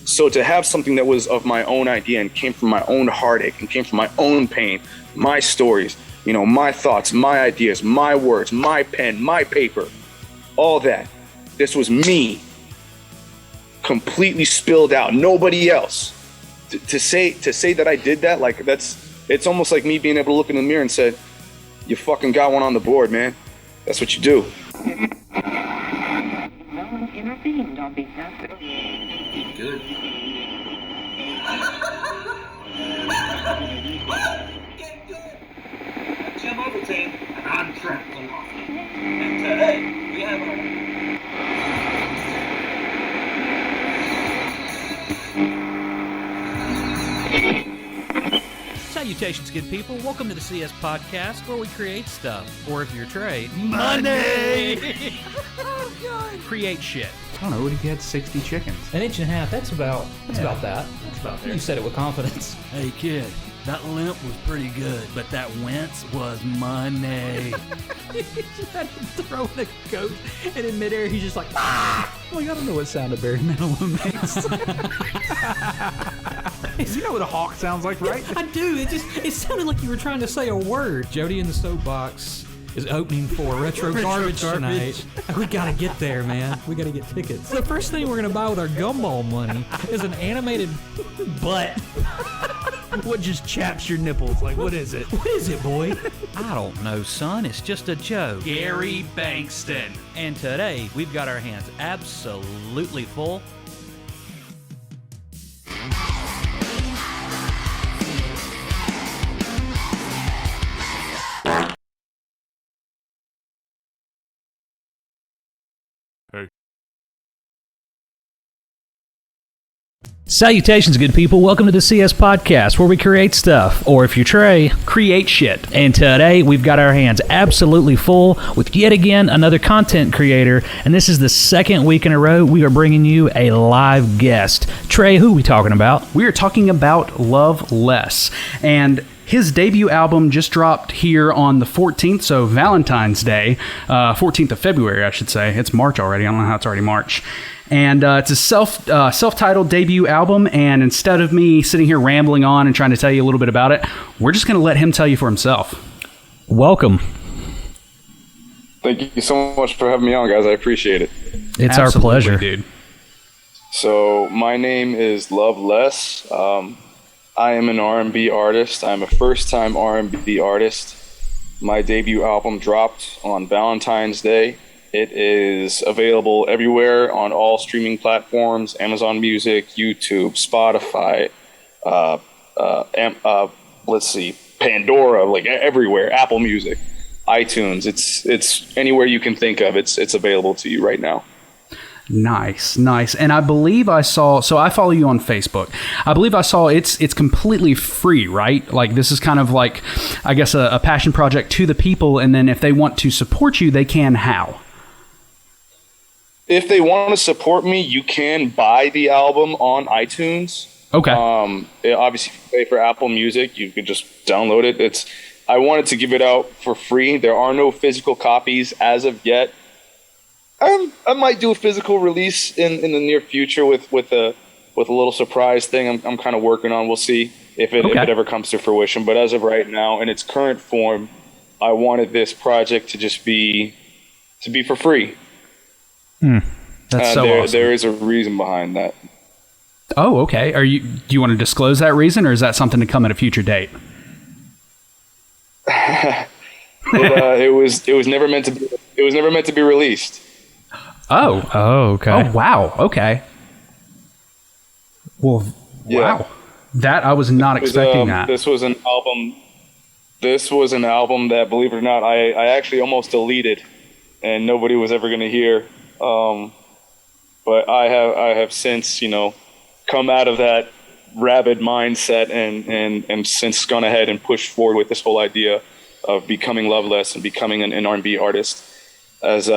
So to have something that was of my own idea and came from my own heartache and came from my own pain, my stories, you know, my thoughts, my ideas, my words, my pen, my paper, all that. This was me, completely spilled out, nobody else. To say that I did that, like it's almost like me being able to look in the mirror and say, you fucking got one on the board, man. That's what you do. Intervened on behalf of... Good. Get good. Jim Overton, and I'm trapped along. And today, we have a... Salutations, good people. Welcome to the CS Podcast, where we create stuff. Or if you're Trey, Money! Oh, God. Create shit. I don't know, what if you had 60 chickens? An inch and a half, that's about that. It's about there. You said it with confidence. Hey kid, that limp was pretty good, but that wince was money. He's had him throwing a coat, and in midair he's just like, ah! Like, I don't know what sound a Barry Manilow makes. You know what a hawk sounds like, right? I do, it sounded like you were trying to say a word. Jody in the Soapbox is opening for Retro Garbage tonight. We gotta get there, man. We gotta get tickets. The first thing we're gonna buy with our gumball money is an animated butt. What just chaps your nipples? Like, what is it? What is it, boy? I don't know, son. It's just a joke. Gary Bankston. And today, we've got our hands absolutely full. Salutations, good people. Welcome to the CS Podcast, where we create stuff, or if you're Trey, create shit. And today, we've got our hands absolutely full with yet again another content creator, and this is the second week in a row we are bringing you a live guest. Trey, who are we talking about? We are talking about Love Less, and his debut album just dropped here on the 14th, so Valentine's Day, 14th of February, I should say. It's March already. I don't know how it's already March. And it's a self-titled debut album, and instead of me sitting here rambling on and trying to tell you a little bit about it, we're just going to let him tell you for himself. Welcome. Thank you so much for having me on, guys. I appreciate it. It's our pleasure, dude. So my name is Love Less. I am an R&B artist. I'm a first-time R&B artist. My debut album dropped on Valentine's Day. It is available everywhere on all streaming platforms: Amazon Music, YouTube, Spotify, Pandora, like everywhere, Apple Music, iTunes. It's anywhere you can think of. It's available to you right now. Nice. And I believe I saw, so I follow you on Facebook. I believe I saw it's completely free, right? Like, this is kind of like, I guess, a passion project to the people, and then if they want to support you, they can how? If they want to support me, you can buy the album on iTunes. Okay. Obviously, if you pay for Apple Music, you could just download it. I wanted to give it out for free. There are no physical copies as of yet. I might do a physical release in the near future with a little surprise thing I'm kind of working on. We'll see if it ever comes to fruition. But as of right now, in its current form, I wanted this project to just be for free. That's so awesome. There is a reason behind that. Oh, okay. Do you want to disclose that reason, or is that something to come at a future date? It was never meant to be. It was never meant to be released. Oh, okay. Oh, wow. Okay. Well, Yeah. wow. That I was not expecting that. This was an album. This was an album that, believe it or not, I actually almost deleted, and nobody was ever going to hear. But I have since, come out of that rabid mindset and since gone ahead and pushed forward with this whole idea of becoming loveless and becoming an R&B artist. As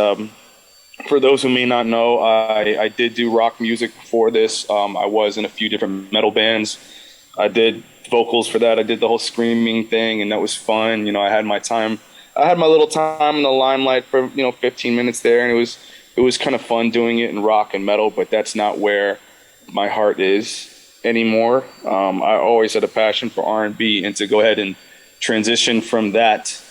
for those who may not know, I did do rock music before this. I was in a few different metal bands. I did vocals for that. I did the whole screaming thing, and that was fun. I had my time. I had my little time in the limelight for 15 minutes there, and it was kind of fun doing it in rock and metal. But that's not where my heart is anymore. I always had a passion for R&B, and to go ahead and transition from that,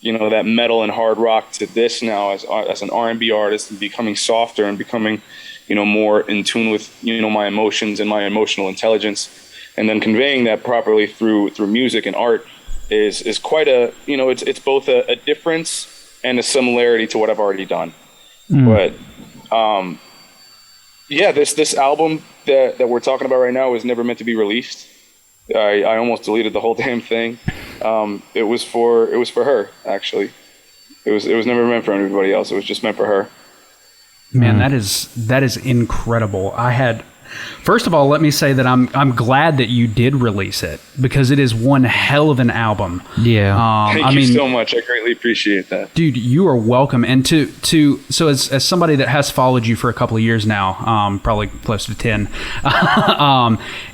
that metal and hard rock to this now as an R&B artist, and becoming softer and becoming, more in tune with, my emotions and my emotional intelligence, and then conveying that properly through music and art is quite a, it's both a difference and a similarity to what I've already done. But this album that we're talking about right now was never meant to be released. I almost deleted the whole damn thing. It was for her, actually. It was never meant for anybody else. It was just meant for her. Man, that is incredible. First of all, let me say that I'm glad that you did release it, because it is one hell of an album. Yeah. Thank you so much. I greatly appreciate that. Dude, you are welcome. And so as somebody that has followed you for a couple of years now, probably close to 10,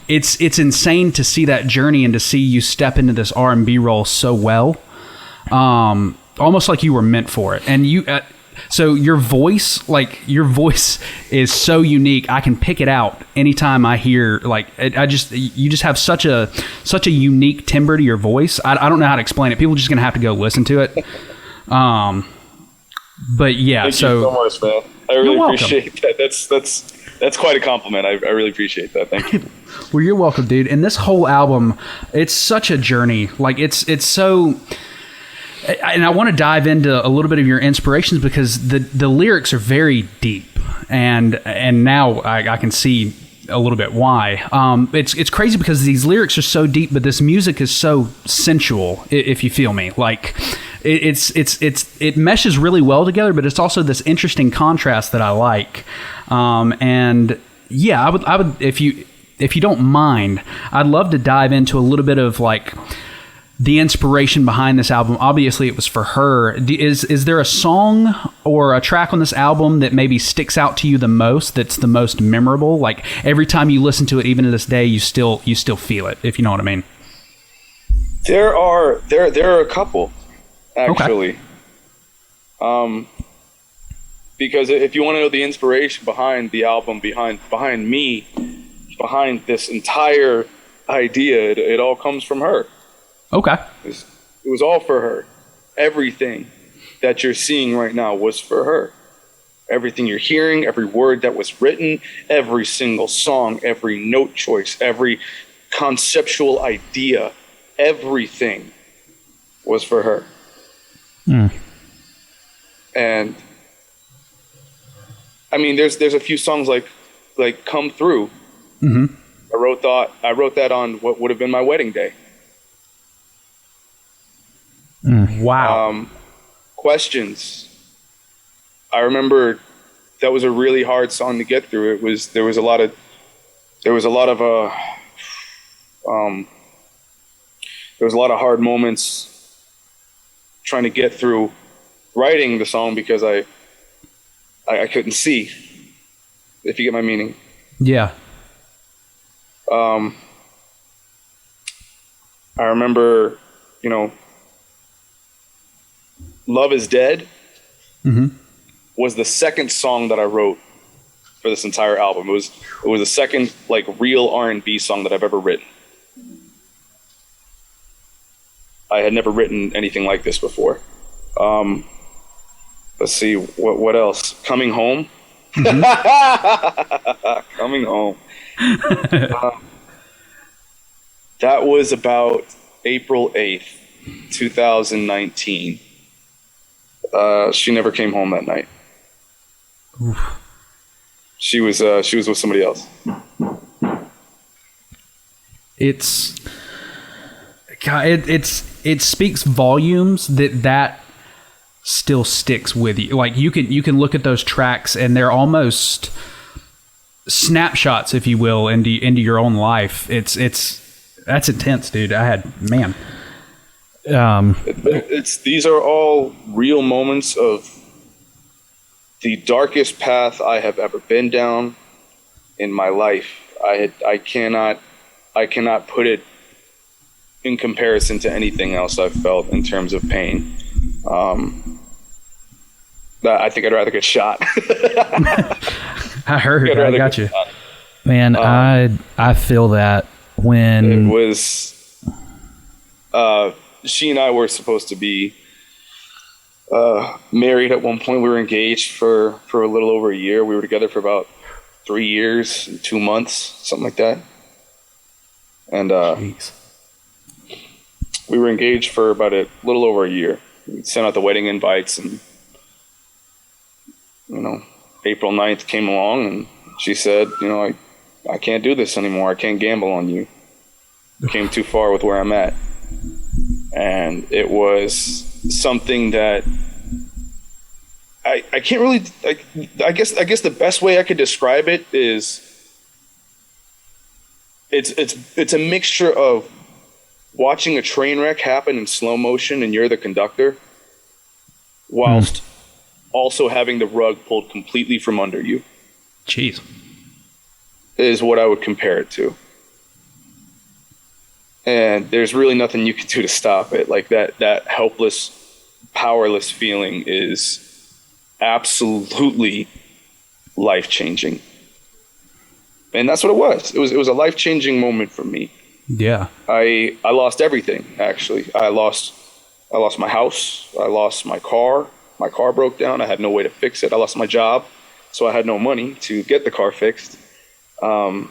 it's insane to see that journey and to see you step into this R&B role so well. Almost like you were meant for it. And so your voice is so unique. I can pick it out anytime I hear, you just have such a unique timbre to your voice. I don't know how to explain it. People are just going to have to go listen to it. But yeah, Thank you so much, man. I really appreciate that. That's quite a compliment. I really appreciate that. Thank you. Well, you're welcome, dude. And this whole album, it's such a journey. It's so... And I want to dive into a little bit of your inspirations, because the lyrics are very deep, and now I can see a little bit why. It's crazy because these lyrics are so deep, but this music is so sensual, if you feel me. It meshes really well together, but it's also this interesting contrast that I like. And yeah, I would if you don't mind, I'd love to dive into a little bit of the inspiration behind this album. Obviously, it was for her. Is there a song or a track on this album that maybe sticks out to you the most, that's the most memorable? Every time you listen to it, even to this day, you still feel it, if you know what I mean. There are a couple, actually. Okay. Because if you want to know the inspiration behind the album, behind me, behind this entire idea, it all comes from her. Okay. It was all for her. Everything that you're seeing right now was for her. Everything you're hearing, every word that was written, every single song, every note choice, every conceptual idea, everything was for her. And I mean, there's a few songs like "Come Through." Mm-hmm. I wrote that on what would have been my wedding day. Wow. Questions. I remember that was a really hard song to get through. There was a lot of hard moments trying to get through writing the song, because I couldn't see, if you get my meaning. Yeah. I remember, Love is Dead was the second song that I wrote for this entire album. It was the second real R&B song that I've ever written. I had never written anything like this before. Let's see, what else? Coming Home. Coming Home. That was about April 8th, 2019. She never came home that night. Oof. She was with somebody else. It speaks volumes that still sticks with you. You can look at those tracks and they're almost snapshots, if you will, into your own life. That's intense, dude. These are all real moments of the darkest path I have ever been down in my life. I cannot put it in comparison to anything else I've felt in terms of pain. I think I'd rather get shot. I heard. I got you. Man, I feel that when it was, she and I were supposed to be married at one point. We were engaged for a little over a year. We were together for about 3 years and 2 months, something like that. And we were engaged for about a little over a year. We sent out the wedding invites, and April 9th came along, and she said, I can't do this anymore. I can't gamble on you. Came too far with where I'm at. And it was something that I can't really, I guess the best way I could describe it is it's a mixture of watching a train wreck happen in slow motion and you're the conductor, whilst also having the rug pulled completely from under you. Jeez. Is what I would compare it to. And there's really nothing you can do to stop it. Like that helpless, powerless feeling is absolutely life-changing. And that's what it was. It was a life-changing moment for me. Yeah. I lost everything, actually. I lost my house. I lost my car. My car broke down. I had no way to fix it. I lost my job, so I had no money to get the car fixed. I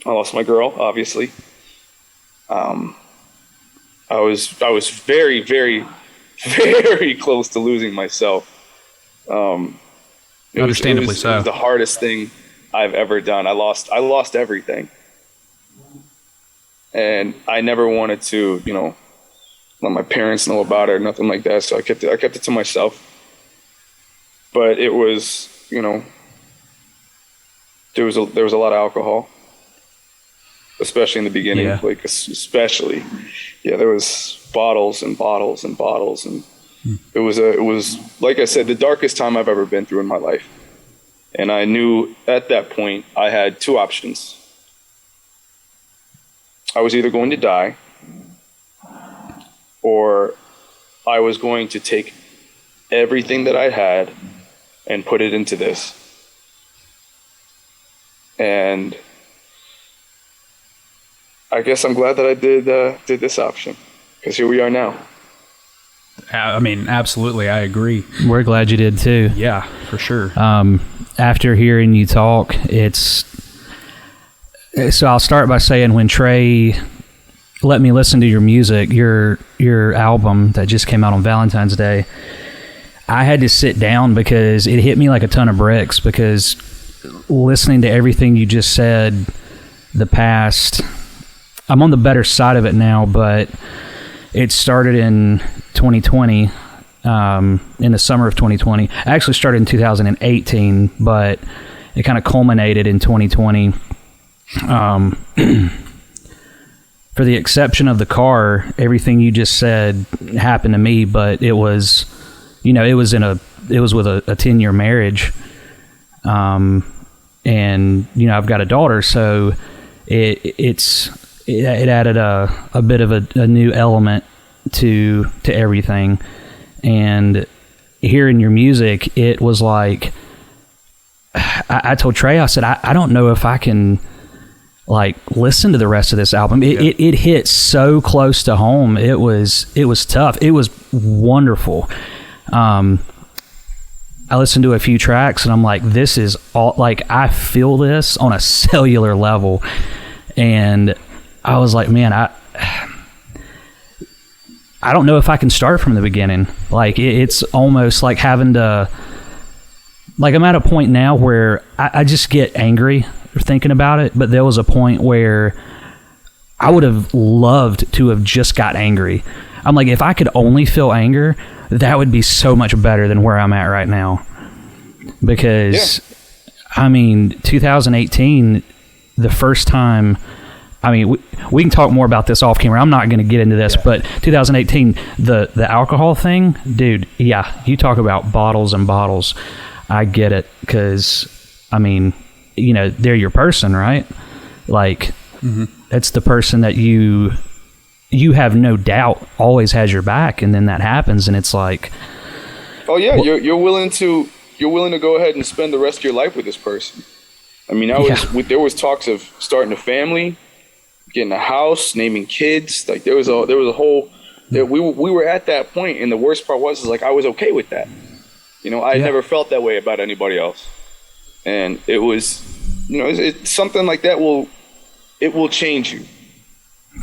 lost my girl, obviously. I was very, very, very close to losing myself. Understandably so. It was the hardest thing I've ever done. I lost everything. And I never wanted to, let my parents know about it or nothing like that. So I kept it to myself. But it was, there was a lot of alcohol, especially in the beginning. Yeah. Like especially, there was bottles and bottles and bottles, and it was like I said, the darkest time I've ever been through in my life. And I knew at that point I had two options. I was either going to die, or I was going to take everything that I had and put it into this. And I guess I'm glad that I did this option, because here we are now. I mean, absolutely, I agree. We're glad you did too. Yeah, for sure. After hearing you talk, so I'll start by saying, when Trey let me listen to your music, your album that just came out on Valentine's Day, I had to sit down because it hit me like a ton of bricks, because listening to everything you just said, I'm on the better side of it now, but it started in 2020, in the summer of 2020. I actually started in 2018, but it kind of culminated in 2020. For the exception of the car, everything you just said happened to me, but it was, it was with a 10-year marriage. And, I've got a daughter, so it added a bit of a new element to everything. And hearing your music, it was like, I told Trey, I said, I don't know if I can listen to the rest of this album. It hit so close to home. It was tough. It was wonderful. I listened to a few tracks and I'm like, this is all, I feel this on a cellular level. And I was like, man, I don't know if I can start from the beginning. It's almost like having to, I'm at a point now where I just get angry thinking about it, but there was a point where I would have loved to have just got angry. I'm like, if I could only feel anger, that would be so much better than where I'm at right now. Because, 2018, the first time, we can talk more about this off camera. I'm not going to get into this, but 2018, the alcohol thing, dude, yeah, you talk about bottles and bottles. I get it, because, they're your person, right? It's the person that you have no doubt always has your back, and then that happens, and it's like, oh yeah, you're willing to go ahead and spend the rest of your life with this person. I mean, there was talks of starting a family, getting a house, naming kids. Like there was a whole. We were at that point, and the worst part was like I was okay with that. You know, I never felt that way about anybody else, and it was, you know, it's something like that will change you.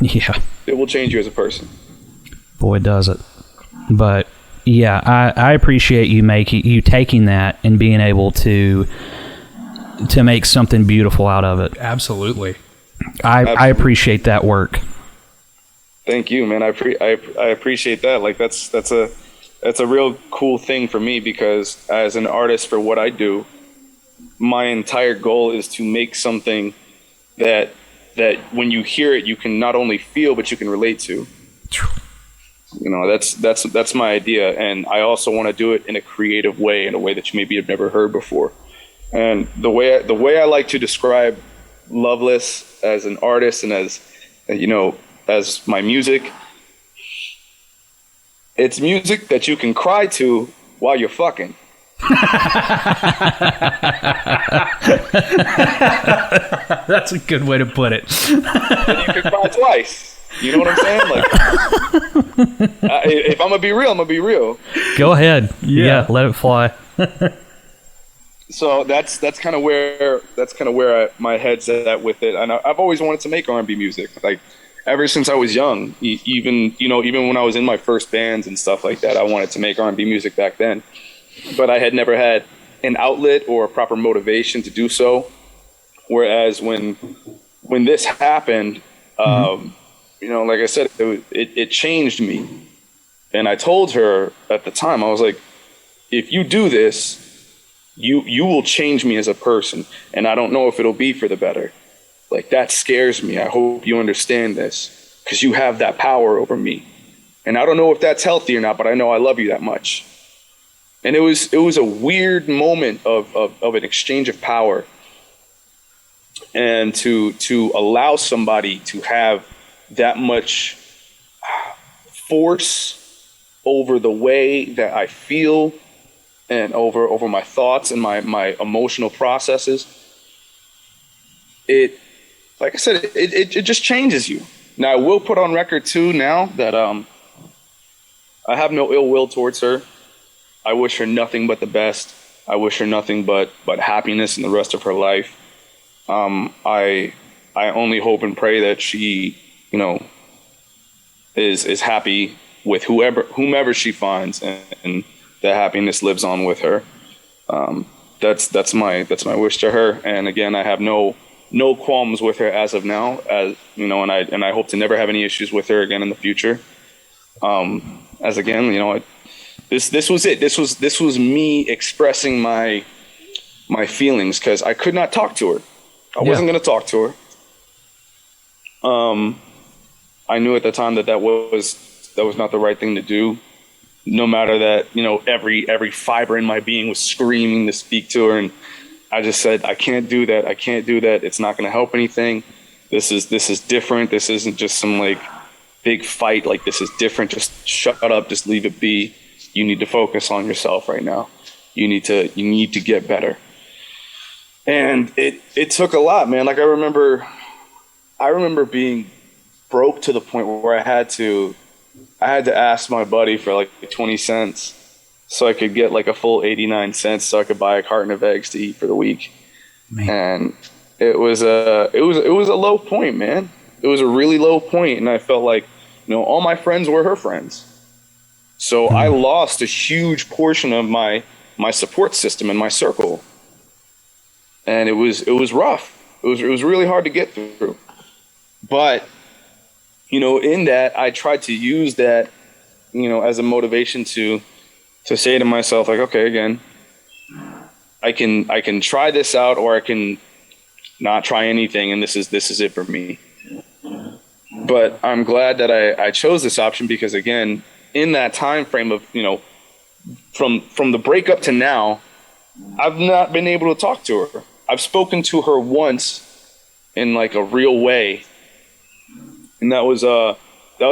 Yeah, it will change you as a person. Boy, does it! But yeah, I appreciate you taking that and being able to make something beautiful out of it. Absolutely. I appreciate that work. Thank you, man. I appreciate that. Like that's a real cool thing for me, because as an artist, for what I do, my entire goal is to make something that when you hear it, you can not only feel but you can relate to. You know, that's my idea, and I also want to do it in a creative way, in a way that you maybe have never heard before. And the way I like to describe Loveless as an artist and as, you know, as my music, it's music that you can cry to while you're fucking. That's a good way to put it. And you can cry twice. You know what I'm saying? Like, if I'm gonna be real, I'm gonna be real. Go ahead. Yeah, let it fly. So that's kind of where my head's at with it. And I've always wanted to make R&B music, like ever since I was young. Even when I was in my first bands and stuff like that, I wanted to make R&B music back then. But I had never had an outlet or a proper motivation to do so. Whereas when this happened, you know, like I said, it changed me. And I told her at the time, I was like, if you do this, you will change me as a person, and I don't know if it'll be for the better. Like, that scares me. I hope you understand this, because you have that power over me. And I don't know if that's healthy or not, but I know I love you that much. And it was a weird moment of an exchange of power. And to allow somebody to have that much force over the way that I feel and over my thoughts and my emotional processes, it, like I said, it just changes you. Now, I will put on record too now that I have no ill will towards her. I wish her nothing but the best. I wish her nothing but happiness in the rest of her life. I only hope and pray that she, you know, is happy with whomever she finds, and that happiness lives on with her. That's my wish to her. And again, I have no qualms with her as of now, as you know, and I hope to never have any issues with her again in the future. As again, you know, this was it. This was me expressing my feelings, because I could not talk to her. I wasn't going to talk to her. I knew at the time that was not the right thing to do. No matter that, you know, every fiber in my being was screaming to speak to her, and I just said, I can't do that. I can't do that. It's not going to help anything. This is different. This isn't just some like big fight. Like, this is different. Just shut up. Just leave it be. You need to focus on yourself right now. You need to get better. And it took a lot, man. Like, I remember being broke to the point where I had to ask my buddy for like 20 cents so I could get like a full 89 cents so I could buy a carton of eggs to eat for the week. Man. And it was a low point, man. It was a really low point, and I felt like, you know, all my friends were her friends. So I lost a huge portion of my support system and my circle. And it was rough. It was really hard to get through. But, you know, in that, I tried to use that, you know, as a motivation to say to myself, like, okay, again, I can try this out, or I can not try anything, and this is it for me. But I'm glad that I chose this option, because again, in that time frame of, you know, from the breakup to now, I've not been able to talk to her. I've spoken to her once in like a real way, and that was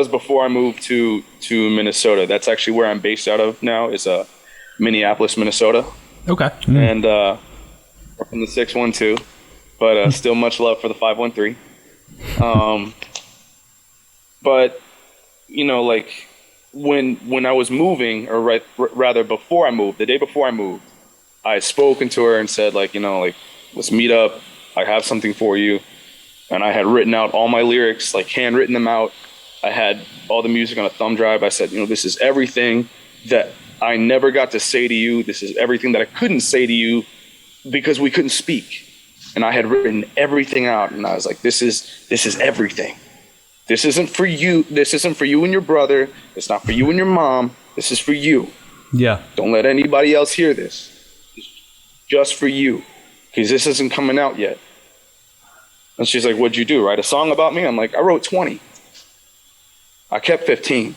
before I moved to Minnesota. That's actually where I'm based out of now, is Minneapolis, Minnesota. Okay. And from the 612. but still much love for the 513. But you know, like when I was moving, or rather before I moved, the day before I moved, I had spoken to her and said, like, you know, like, let's meet up. I have something for you. And I had written out all my lyrics, like handwritten them out. I had all the music on a thumb drive. I said, you know, this is everything that I never got to say to you. This is everything that I couldn't say to you because we couldn't speak. And I had written everything out. And I was like, this is everything. This isn't for you. This isn't for you and your brother. It's not for you and your mom. This is for you. Yeah. Don't let anybody else hear this. It's just for you, because this isn't coming out yet. And she's like, what'd you do? Write a song about me? I'm like, I wrote 20. I kept 15.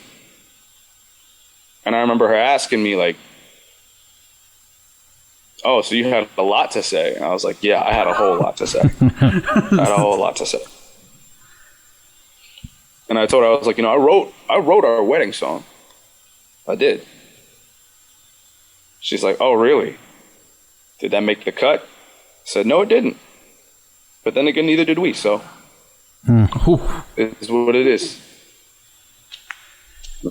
And I remember her asking me, like, oh, so you had a lot to say? And I was like, yeah, I had a whole lot to say. I had a whole lot to say. And I told her, I was like, you know, I wrote our wedding song. I did. She's like, oh, really? Did that make the cut? I said, no, it didn't. But then again, neither did we, so it is what it is.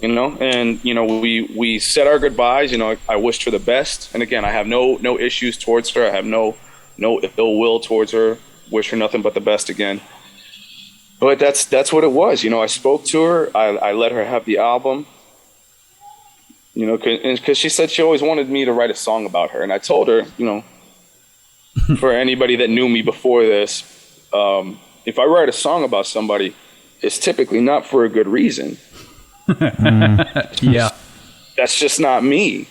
You know, and, you know, we said our goodbyes. You know, I wished her the best. And again, I have no issues towards her. I have no ill will towards her. Wish her nothing but the best again. But that's what it was. You know, I spoke to her. I let her have the album. You know, because she said she always wanted me to write a song about her. And I told her, you know, for anybody that knew me before this, if I write a song about somebody, it's typically not for a good reason. Yeah. That's just not me.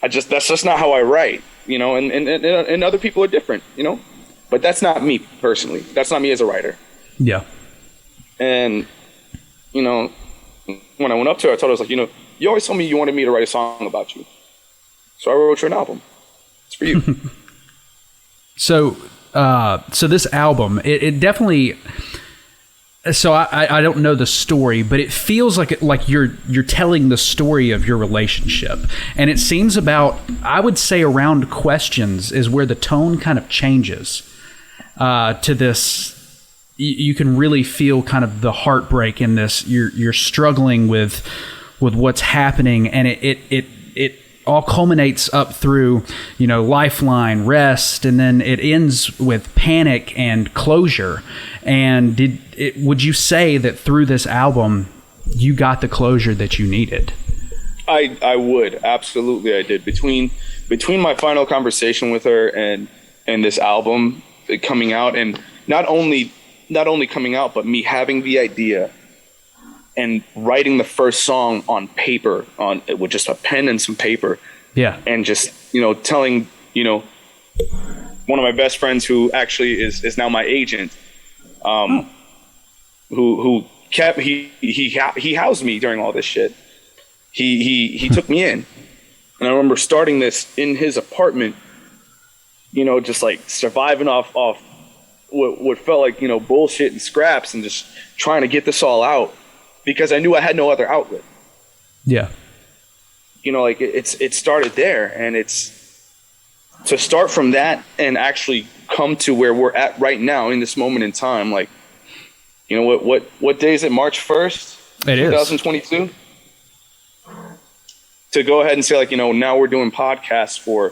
That's just not how I write, you know, and other people are different, you know, but that's not me personally. That's not me as a writer. Yeah. And, you know, when I went up to her, I told her, I was like, you know, you always told me you wanted me to write a song about you. So I wrote you an album. It's for you. So this album, it definitely. So I don't know the story, but it feels like you're telling the story of your relationship, and it seems about, I would say, around Questions is where the tone kind of changes to this. You can really feel kind of the heartbreak in this. You're struggling with what's happening, and it all culminates up through, you know, Lifeline, Rest, and then it ends with Panic and Closure. And would you say that through this album you got the closure that you needed? I would, absolutely. I did. Between my final conversation with her and this album coming out, and not only coming out, but me having the idea and writing the first song on paper, with just a pen and some paper. Yeah. And just, you know, telling, you know, one of my best friends who actually is now my agent, who kept, he housed me during all this shit. He took me in. And I remember starting this in his apartment, you know, just like surviving off what felt like, you know, bullshit and scraps, and just trying to get this all out because I knew I had no other outlet. Yeah. You know, like it started there, and it's to start from that and actually come to where we're at right now in this moment in time. Like, you know, what day is it? March 1st, it 2022. To go ahead and say, like, you know, now we're doing podcasts for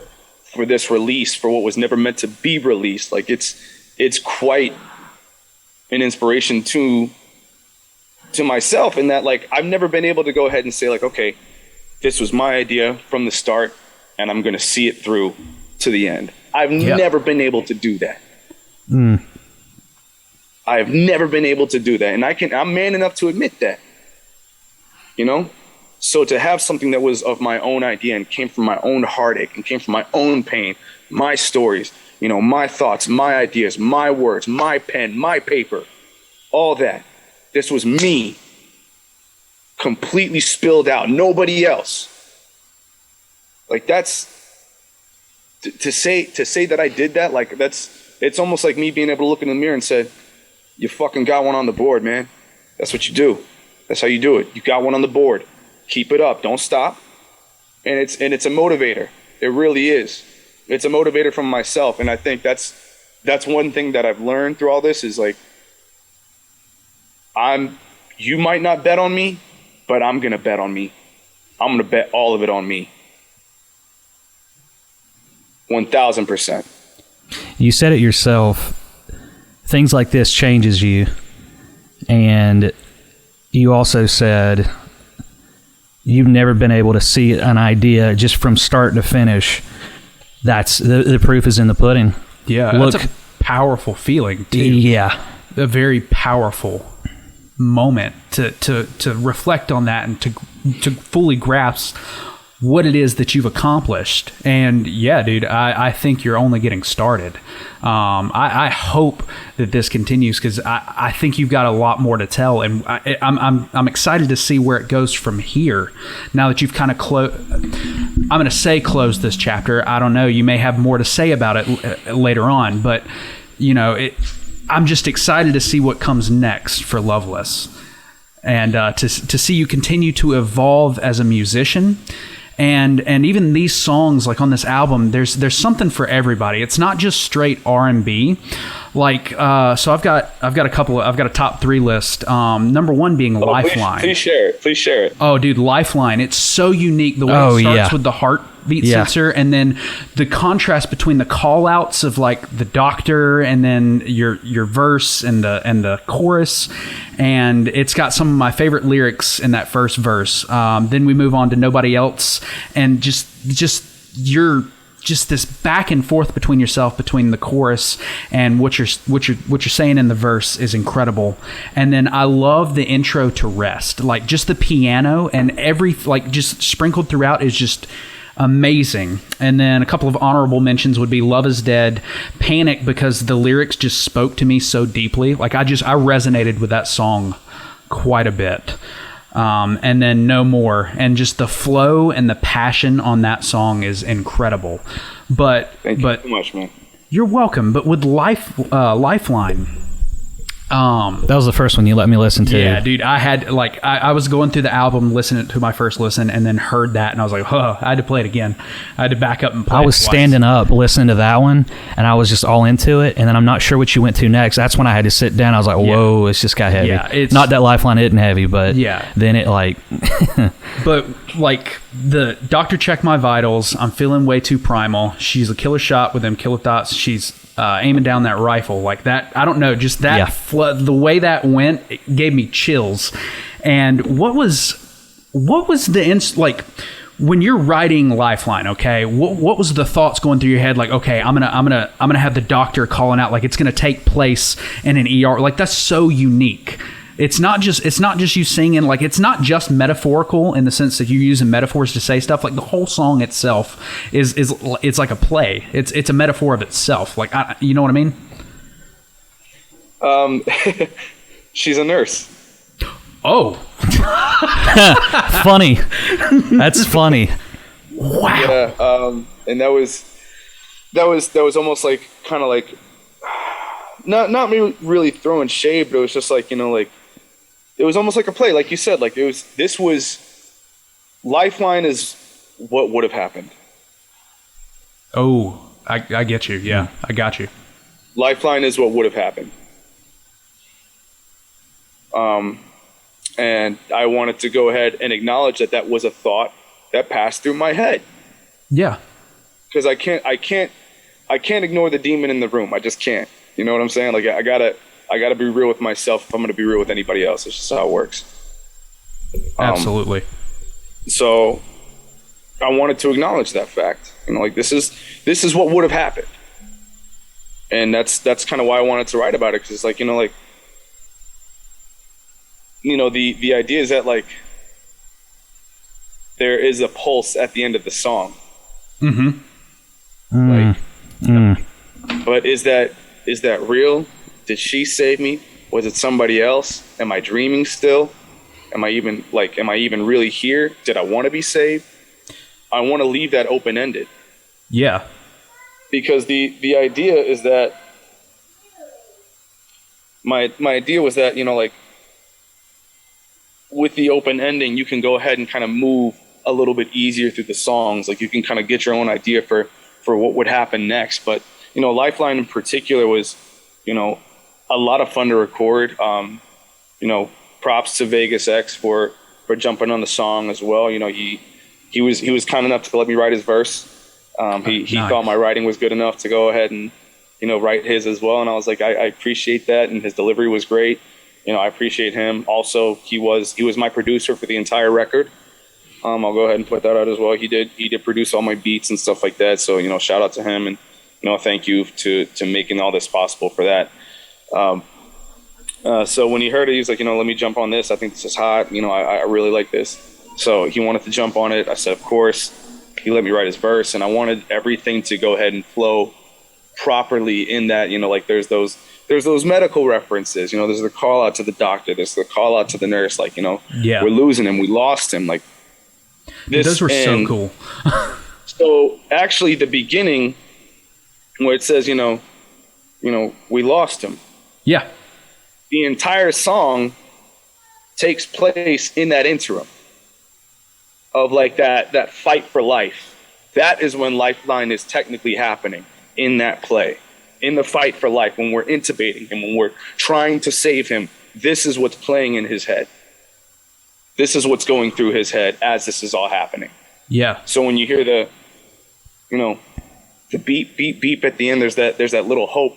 this release, for what was never meant to be released. Like, it's quite an inspiration to myself, in that, like, I've never been able to go ahead and say, like, okay, this was my idea from the start, and I'm going to see it through to the end. I've never been able to do that. I've never been able to do that, and I'm man enough to admit that. You know? So to have something that was of my own idea and came from my own heartache and came from my own pain, my stories, you know, my thoughts, my ideas, my words, my pen, my paper, all that. This was me, completely spilled out, nobody else. Like, that's to say that I did that. Like, it's almost like me being able to look in the mirror and say, you fucking got one on the board, man. That's what you do. That's how you do it. You got one on the board. Keep it up. Don't stop. And it's a motivator. It really is. It's a motivator from myself. And I think that's that's one thing that I've learned through all this is like, you might not bet on me, but I'm going to bet on me. I'm going to bet all of it on me. 1,000%. You said it yourself. Things like this changes you. And you also said you've never been able to see an idea just from start to finish. That's the proof is in the pudding. Yeah, Look, that's a powerful feeling too. Yeah. A very powerful moment to reflect on that and to fully grasp what it is that you've accomplished. And yeah, dude, I think you're only getting started. I hope that this continues, because I think you've got a lot more to tell, and I'm excited to see where it goes from here. Now that you've kind of I'm going to say close this chapter. I don't know. You may have more to say about it later on, but you know, I'm just excited to see what comes next for Loveless, and to see you continue to evolve as a musician. And even these songs, like on this album, there's something for everybody. It's not just straight R&B. Like, so I've got a top 3 list. Number 1 being Lifeline. Please share it. Please share it. Oh, dude, Lifeline. It's so unique. The way it starts with the heartbeat sensor, and then the contrast between the call outs of like the doctor and then your verse and the chorus. And it's got some of my favorite lyrics in that first verse. Then we move on to Nobody Else, and just this back and forth between the chorus and what you're saying in the verse is incredible. And then I love the intro to Rest, like just the piano and just sprinkled throughout is just amazing. And then a couple of honorable mentions would be Love Is Dead, Panic, because the lyrics just spoke to me so deeply. Like I resonated with that song quite a bit. And then No More, and just the flow and the passion on that song is incredible. Thank you so much, man. You're welcome. But with Lifeline, that was the first one you let me listen to. Yeah, dude, I had I was going through the album, listening to my first listen, and then heard that, and I was like, I had to play it again. I had to back up and play it. I was standing up listening to that one, and I was just all into it, and then I'm not sure what you went to next. That's when I had to sit down. I was like, whoa, it's just got heavy. Yeah, it's not that Lifeline isn't heavy, but yeah. Then it like... But like the Doctor Check My Vitals, I'm feeling way too primal. She's a killer shot with them killer thoughts. She's aiming down that rifle like that. I don't know, just that the way that went, it gave me chills. And what was the like when you're writing Lifeline? Okay, what was the thoughts going through your head? Like, okay, I'm gonna have the doctor calling out, like it's gonna take place in an ER. Like that's so unique. It's not just you singing, like it's not just metaphorical in the sense that you're using metaphors to say stuff. Like the whole song itself is it's like a play. It's a metaphor of itself. Like you know what I mean? She's a nurse. Oh, funny. That's funny. Wow. Yeah, and that was almost like kind of like not me really throwing shade, but it was just like, you know, like it was almost like a play, like you said. Like this was Lifeline is what would have happened. Oh, I get you. Yeah, I got you. Lifeline is what would have happened. And I wanted to go ahead and acknowledge that was a thought that passed through my head. Yeah. Because I can't ignore the demon in the room. I just can't. You know what I'm saying? Like I gotta be real with myself if I'm gonna be real with anybody else. It's just how it works. Absolutely. So I wanted to acknowledge that fact. You know, like this is what would have happened. And that's kind of why I wanted to write about it, because it's like, you know, like, you know, the idea is that like there is a pulse at the end of the song. Mm-hmm. But is that real? Did she save me? Was it somebody else? Am I dreaming still? Am I even really here? Did I want to be saved? I want to leave that open-ended. Yeah. Because the idea is that my idea was that, you know, like with the open ending, you can go ahead and kind of move a little bit easier through the songs. Like you can kind of get your own idea for what would happen next. But, Lifeline in particular was, a lot of fun to record. Props to Vegas X for jumping on the song as well. He was kind enough to let me write his verse. He Nice. thought my writing was good enough to go ahead and, write his as well. And I was like, I appreciate that. And his delivery was great. I appreciate him. Also, he was my producer for the entire record. I'll go ahead and put that out as well. He did produce all my beats and stuff like that. So, shout out to him, and, thank you to making all this possible for that. So when he heard it, he's like, let me jump on this. I think this is hot. I really like this. So he wanted to jump on it. I said, of course. He let me write his verse, and I wanted everything to go ahead and flow properly in that, like there's those medical references, there's the call out to the doctor, there's the call out to the nurse, like, Yeah. we're losing him, we lost him, like this. Those were so cool. So actually the beginning where it says, we lost him, Yeah. the entire song takes place in that interim of like that fight for life. That is when Lifeline is technically happening, in that play, in the fight for life, when we're intubating him, when we're trying to save him. This is what's playing in his head. This is what's going through his head as this is all happening. Yeah. So when you hear the beep, beep, beep at the end, there's that little hope.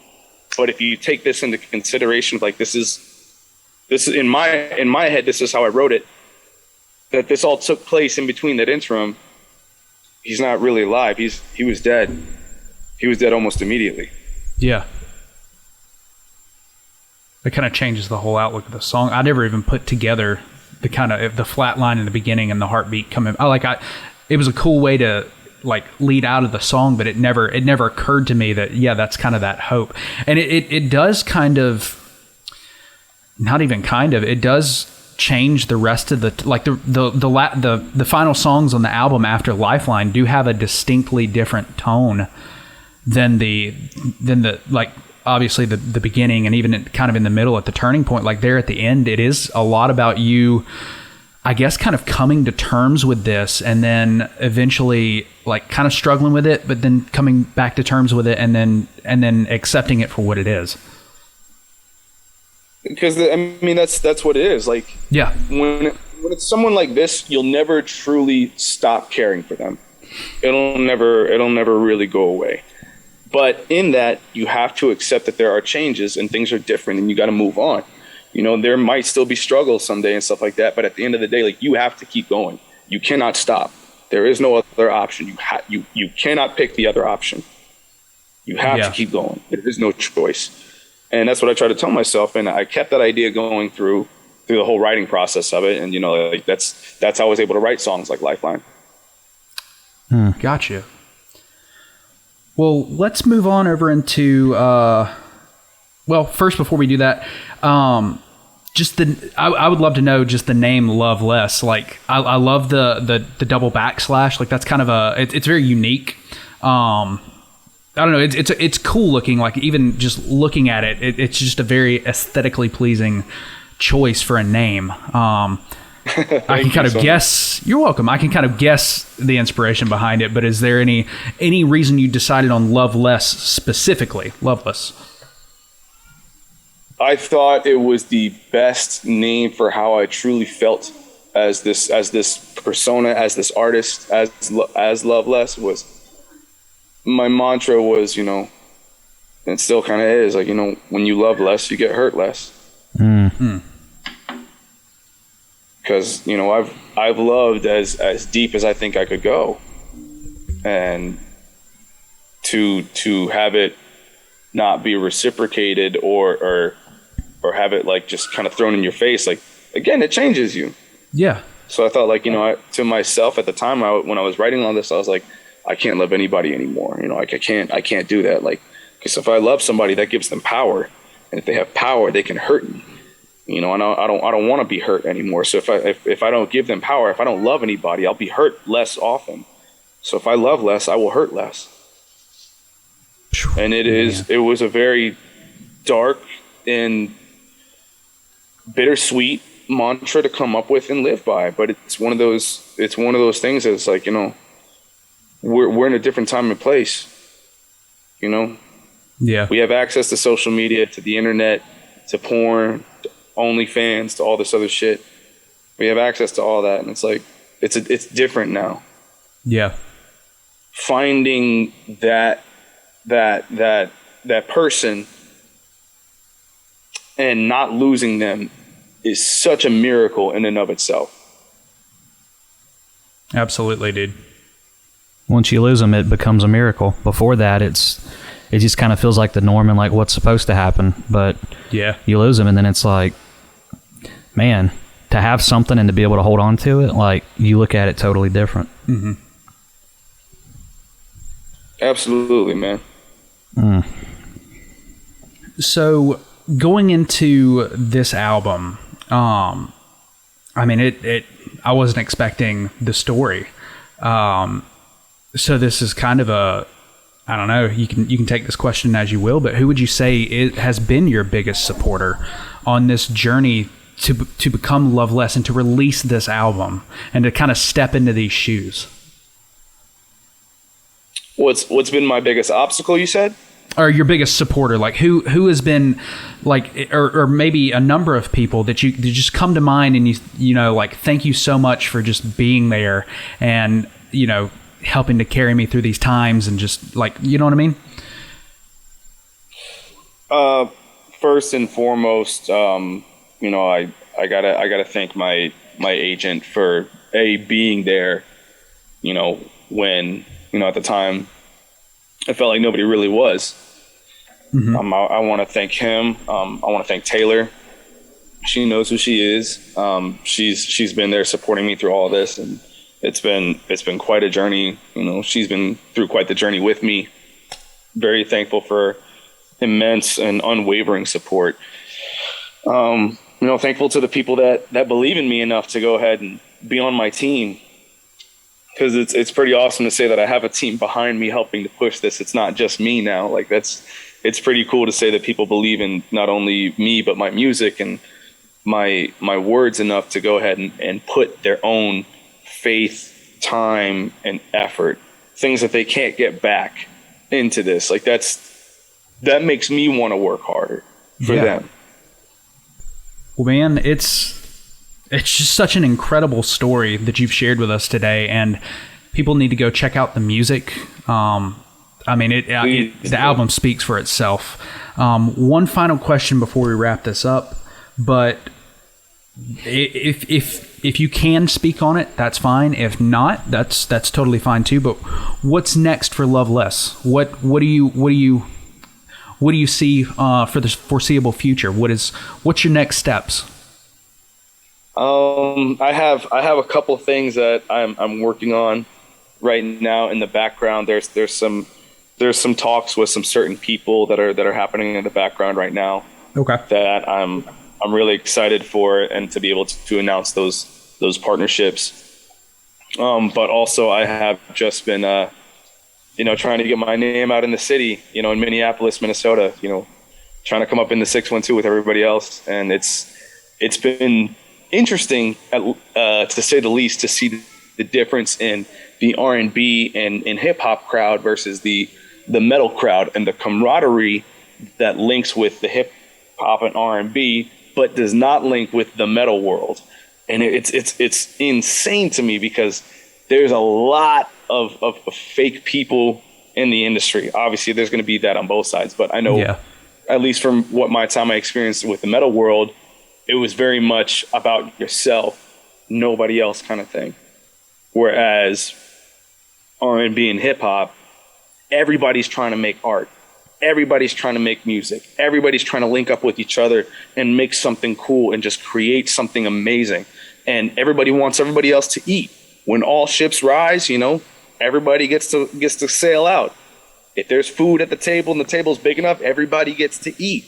But if you take this into consideration, like this is in my head, this is how I wrote it, that this all took place in between that interim. He's not really alive. He was dead. He was dead almost immediately. Yeah. It kind of changes the whole outlook of the song. I never even put together the kind of the flat line in the beginning and the heartbeat coming. It was a cool way to like lead out of the song, but it never occurred to me that, that's kind of that hope. And it does kind of, not even kind of, it does change the rest of the final songs on the album after Lifeline do have a distinctly different tone than the like obviously the beginning, and even kind of in the middle at the turning point. Like there at the end, it is a lot about you, I guess, kind of coming to terms with this, and then eventually like kind of struggling with it, but then coming back to terms with it, and then accepting it for what it is. Because that's what it is. Like, yeah, when it's someone like this, you'll never truly stop caring for them. It'll never really go away. But in that, you have to accept that there are changes and things are different, and you got to move on. There might still be struggles someday and stuff like that, but at the end of the day, like, you have to keep going. You cannot stop. There is no other option. You cannot pick the other option. You have to keep going. There is no choice. And that's what I try to tell myself. And I kept that idea going through the whole writing process of it. And, like that's how I was able to write songs like Lifeline. Gotcha. Well, let's move on over into, first, before we do that, I would love to know just the name Love Less. Like, I love the double backslash. Like, that's kind of it's very unique. I don't know. It's cool looking. Like, even just looking at it, it's just a very aesthetically pleasing choice for a name. I can kind of guess. You're welcome. I can kind of guess the inspiration behind it. But is there any reason you decided on Love Less specifically? Loveless. I thought it was the best name for how I truly felt as this persona, as this artist, as Loveless. Was my mantra was, and it still kind of is, like, when you love less, you get hurt less. Because I've loved as deep as I think I could go, and to have it not be reciprocated or have it like just kind of thrown in your face, like, again, it changes you. Yeah. So I thought, like, to myself at the time, when I was writing all this, I was like, I can't love anybody anymore. Like, I can't do that. Like, because if I love somebody, that gives them power, and if they have power, they can hurt me. And I don't want to be hurt anymore. So if I don't give them power, if I don't love anybody, I'll be hurt less often. So if I love less, I will hurt less. And it was a very dark and bittersweet mantra to come up with and live by. But it's one of those things that's like, we're in a different time and place. Yeah. We have access to social media, to the internet, to porn, to OnlyFans, to all this other shit. We have access to all that, and it's like it's different now. Yeah. Finding that person and not losing them is such a miracle in and of itself. Absolutely, dude. Once you lose them, it becomes a miracle. Before that, it just kind of feels like the norm and like what's supposed to happen. But Yeah. you lose them, and then it's like, man, to have something and to be able to hold on to it, like you look at it totally different. Mm-hmm. Absolutely, man. So going into this album, I mean, I wasn't expecting the story. So this is kind of I don't know, you can take this question as you will, but who would you say has been your biggest supporter on this journey to become Loveless and to release this album and to kind of step into these shoes? What's been my biggest obstacle, you said? Or your biggest supporter, like who has been like, or maybe a number of people that you just come to mind, and you know, like, thank you so much for just being there and, you know, helping to carry me through these times, and just like, you know what I mean? First and foremost, you know, I gotta thank my agent for being there, you know, when, you know, at the time I felt like nobody really was. Mm-hmm. I want to thank him. I want to thank Taylor. She knows who she is. She's been there supporting me through all of this, and it's been quite a journey. You know, she's been through quite the journey with me. Very thankful for immense and unwavering support. You know, thankful to the people that believe in me enough to go ahead and be on my team. Because it's pretty awesome to say that I have a team behind me helping to push this. It's not just me now. Like, it's pretty cool to say that people believe in not only me, but my music and my words enough to go ahead and put their own faith, time, and effort, things that they can't get back, into this. Like, that makes me want to work harder for them. Well, man, it's just such an incredible story that you've shared with us today, and people need to go check out the music. I mean, the album speaks for itself. One final question before we wrap this up, but if you can speak on it, that's fine. If not, that's totally fine too. But what's next for Loveless? What do you see for the foreseeable future? What's your next steps? I have a couple things that I'm working on right now in the background. There's some talks with some certain people that are happening in the background right now. Okay. That I'm really excited for, and to be able to announce those partnerships. But also I have just been you know, trying to get my name out in the city, you know, in Minneapolis, Minnesota, you know, trying to come up in the 612 with everybody else. And it's been interesting, to say the least, to see the difference in the R&B and hip hop crowd versus the metal crowd, and the camaraderie that links with the hip hop and R&B, but does not link with the metal world. And it's insane to me, because there's a lot of fake people in the industry. Obviously, there's going to be that on both sides, but I know, at least from what my time I experienced with the metal world, it was very much about yourself, nobody else kind of thing. Whereas R&B and hip hop, everybody's trying to make art. Everybody's trying to make music. Everybody's trying to link up with each other and make something cool and just create something amazing. And everybody wants everybody else to eat. When all ships rise, you know, everybody gets to sail out. If there's food at the table and the table's big enough, everybody gets to eat.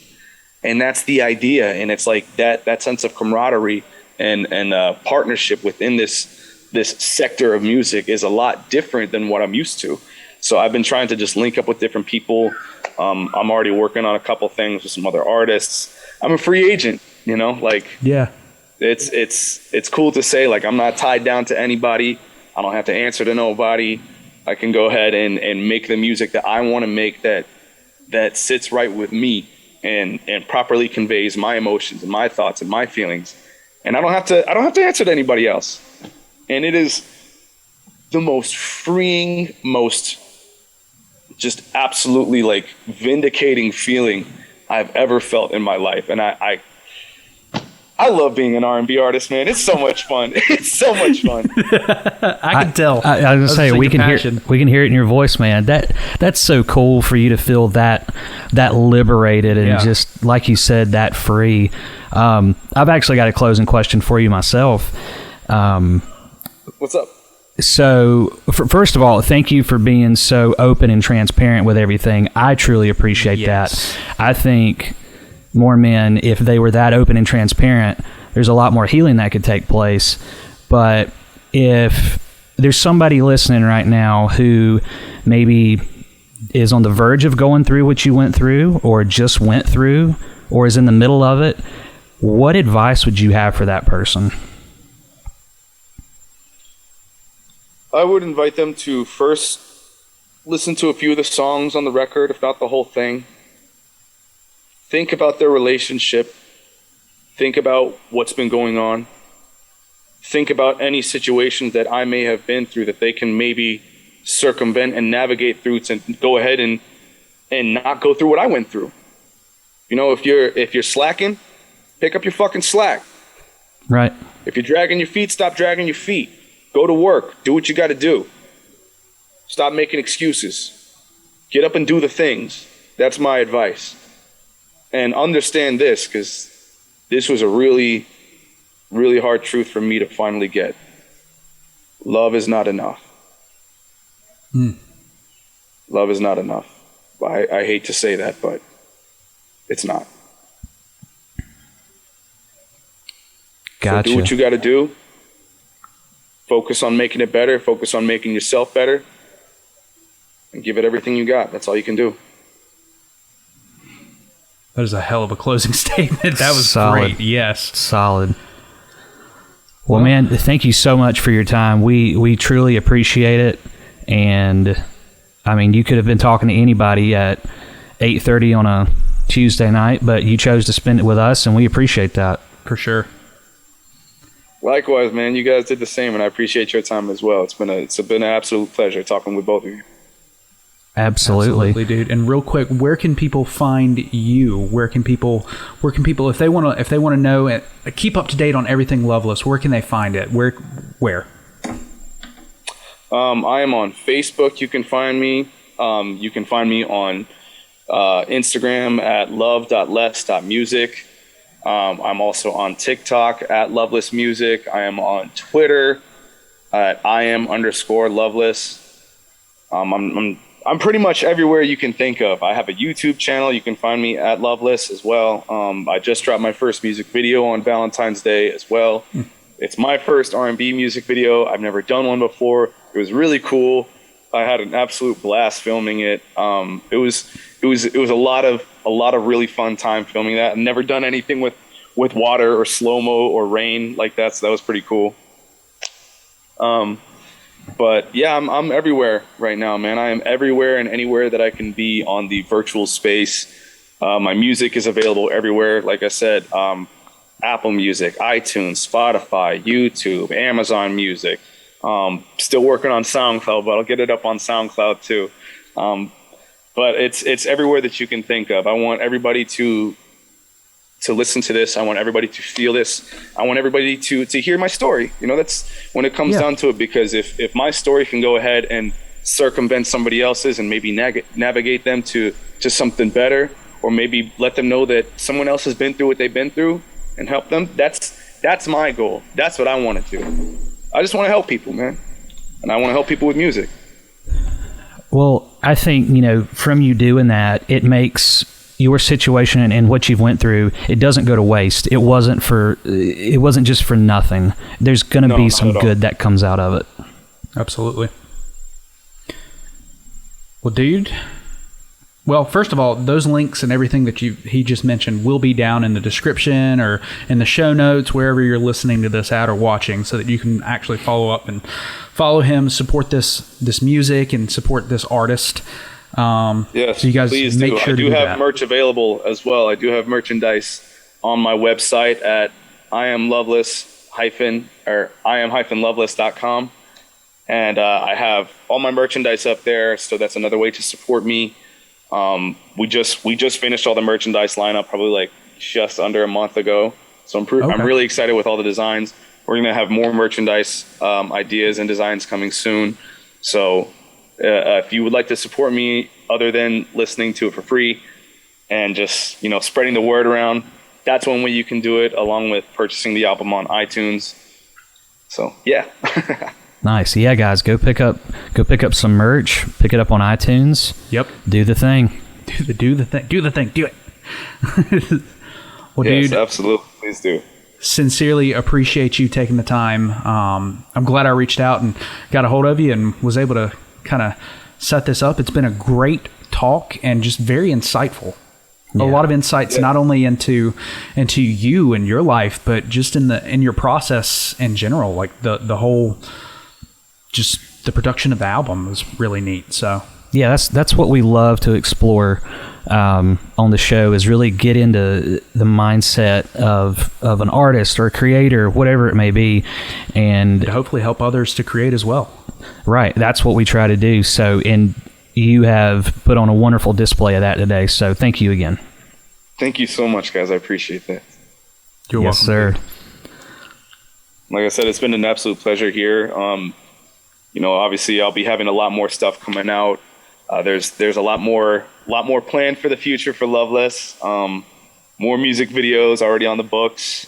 And that's the idea. And it's like that sense of camaraderie and partnership within this sector of music is a lot different than what I'm used to. So I've been trying to just link up with different people. I'm already working on a couple things with some other artists. I'm a free agent, you know, like, it's cool to say, like, I'm not tied down to anybody. I don't have to answer to nobody. I can go ahead and make the music that I want to make, that that sits right with me and properly conveys my emotions and my thoughts and my feelings. And I don't have to answer to anybody else. And it is the most freeing, most just absolutely like vindicating feeling I've ever felt in my life. And I love being an R&B artist, man. It's so much fun. It's so much fun. I can tell. I was gonna say we can passion. hear it in your voice, man. That's so cool for you to feel that liberated and just like you said, that free. I've actually got a closing question for you myself. What's up? So, first of all, thank you for being so open and transparent with everything. I truly appreciate that. I think more men, if they were that open and transparent, there's a lot more healing that could take place. But if there's somebody listening right now who maybe is on the verge of going through what you went through, or just went through, or is in the middle of it, what advice would you have for that person? I would invite them to first listen to a few of the songs on the record, if not the whole thing. Think about their relationship. Think about what's been going on. Think about any situations that I may have been through that they can maybe circumvent and navigate through to go ahead and not go through what I went through. You know, if you're slacking, pick up your fucking slack. Right. If you're dragging your feet, stop dragging your feet. Go to work. Do what you got to do. Stop making excuses. Get up and do the things. That's my advice. And understand this, because this was a really, really hard truth for me to finally get. Love is not enough. Love is not enough. I hate to say that, but it's not. Gotcha. So do what you got to do. Focus on making it better. Focus on making yourself better. And give it everything you got. That's all you can do. That is a hell of a closing statement. That was Solid. great. Yes. Solid. Well, man, thank you so much for your time. We truly appreciate it. And, I mean, you could have been talking to anybody at 8:30 on a Tuesday night, but you chose to spend it with us, and we appreciate that. For sure. Likewise, man. You guys did the same, and I appreciate your time as well. It's been an absolute pleasure talking with both of you. Absolutely, dude. And real quick, where can people find you? Where can people if they want to know, keep up to date on everything Loveless? Where can they find it? Where? I am on Facebook. You can find me. You can find me on Instagram at love.less.music. I'm also on TikTok at Loveless Music. I am on Twitter at IM_Loveless. I'm pretty much everywhere you can think of. I have a YouTube channel. You can find me at Loveless as well. I just dropped my first music video on Valentine's Day as well. It's my first R&B music video. I've never done one before. It was really cool. I had an absolute blast filming it. It was a lot of really fun time filming that. I've never done anything with water or slow-mo or rain like that, so that was pretty cool. But yeah, I'm everywhere right now, man. I am everywhere and anywhere that I can be on the virtual space. My music is available everywhere. Like I said, Apple Music, iTunes, Spotify, YouTube, Amazon Music. Still working on SoundCloud, but I'll get it up on SoundCloud too. But it's everywhere that you can think of. I want everybody to listen to this. I want everybody to feel this. I want everybody to hear my story. You know, that's when it comes down to it, because if my story can go ahead and circumvent somebody else's and maybe navigate them to something better, or maybe let them know that someone else has been through what they've been through and help them, that's my goal. That's what I want to do. I just want to help people, man. And I want to help people with music. Well, I think, from you doing that, it makes your situation and what you've went through, it doesn't go to waste. It wasn't just for nothing. There's going to be some good that comes out of it. Absolutely. Well, dude. Well, first of all, those links and everything that he just mentioned will be down in the description or in the show notes, wherever you're listening to this at or watching, so that you can actually follow up and follow him, support this music, and support this artist. Yes, so you guys please make do. sure I to do have that. merch available as well. I do have merchandise on my website at iamloveless.com. And I have all my merchandise up there, so that's another way to support me. We just finished all the merchandise lineup probably like just under a month ago. So I'm really excited with all the designs. We're going to have more merchandise ideas and designs coming soon. So if you would like to support me other than listening to it for free and just, spreading the word around, that's one way you can do it, along with purchasing the album on iTunes. So, yeah. Nice. Yeah, guys, go pick up some merch. Pick it up on iTunes. Yep. Do the thing. Do the thing. Do it. Well, Yes, dude, absolutely. Please do. sincerely appreciate you taking the time. I'm glad I reached out and got a hold of you and was able to kind of set this up. It's been a great talk and just very insightful. A lot of insights, not only into you and your life, but just in your process in general. Like the whole, just the production of the album was really neat. So Yeah, that's what we love to explore on the show, is really get into the mindset of an artist or a creator, whatever it may be, and to hopefully help others to create as well. right, that's what we try to do. So, and you have put on a wonderful display of that today. So, thank you again. Thank you so much, guys. I appreciate that. You're Yes, welcome. sir. Like I said, it's been an absolute pleasure here. Obviously, I'll be having a lot more stuff coming out. There's a lot more planned for the future for Loveless. More music videos already on the books,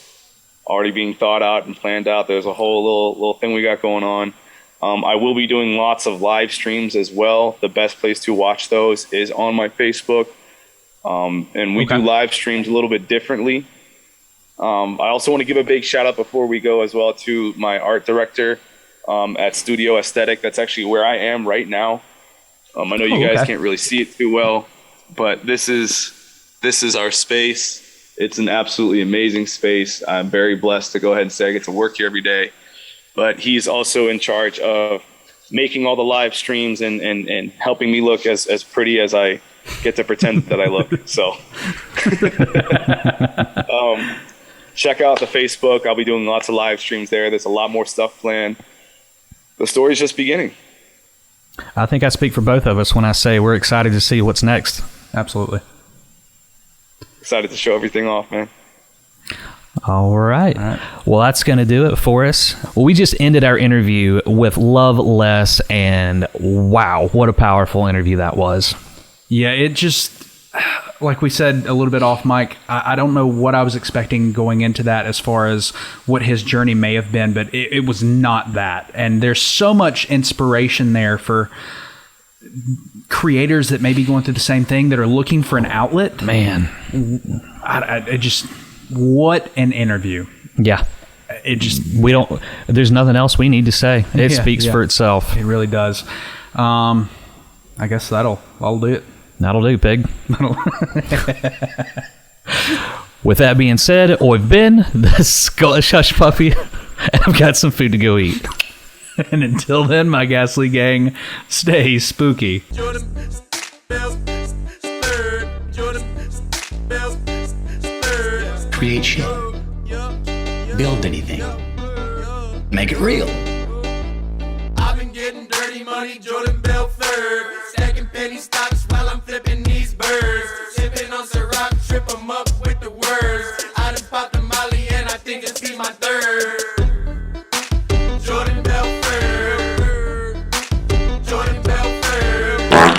already being thought out and planned out. There's a whole little thing we got going on. I will be doing lots of live streams as well. The best place to watch those is on my Facebook. And we do live streams a little bit differently. I also want to give a big shout out before we go as well to my art director at Studio Aesthetic. That's actually where I am right now. I know you guys can't really see it too well, but this is our space. It's an absolutely amazing space. I'm very blessed to go ahead and say I get to work here every day. But he's also in charge of making all the live streams and helping me look as pretty as I get to pretend that I look. So check out the Facebook. I'll be doing lots of live streams there. There's a lot more stuff planned. The story's just beginning. I think I speak for both of us when I say we're excited to see what's next. Absolutely. Excited to show everything off, man. All right. Well, that's going to do it for us. Well, we just ended our interview with Loveless, and wow, what a powerful interview that was. Yeah, it just, like we said a little bit off mic, I don't know what I was expecting going into that as far as what his journey may have been, but it was not that. And there's so much inspiration there for creators that may be going through the same thing, that are looking for an outlet. Man. I just, what an interview. Yeah. It just, there's nothing else we need to say. It speaks for itself. It really does. I guess that'll do it. That'll do, pig. With that being said, I've been the Scottish Hush Puppy, and I've got some food to go eat. And until then, my ghastly gang, stay spooky. Create shit. Build anything. Make it real. I've been getting dirty money, Jordan Belfort. Stacking penny stocks while I'm flipping these birds. Sipping on Ciroc, trip 'em up with the words. I done popped the molly and I think it's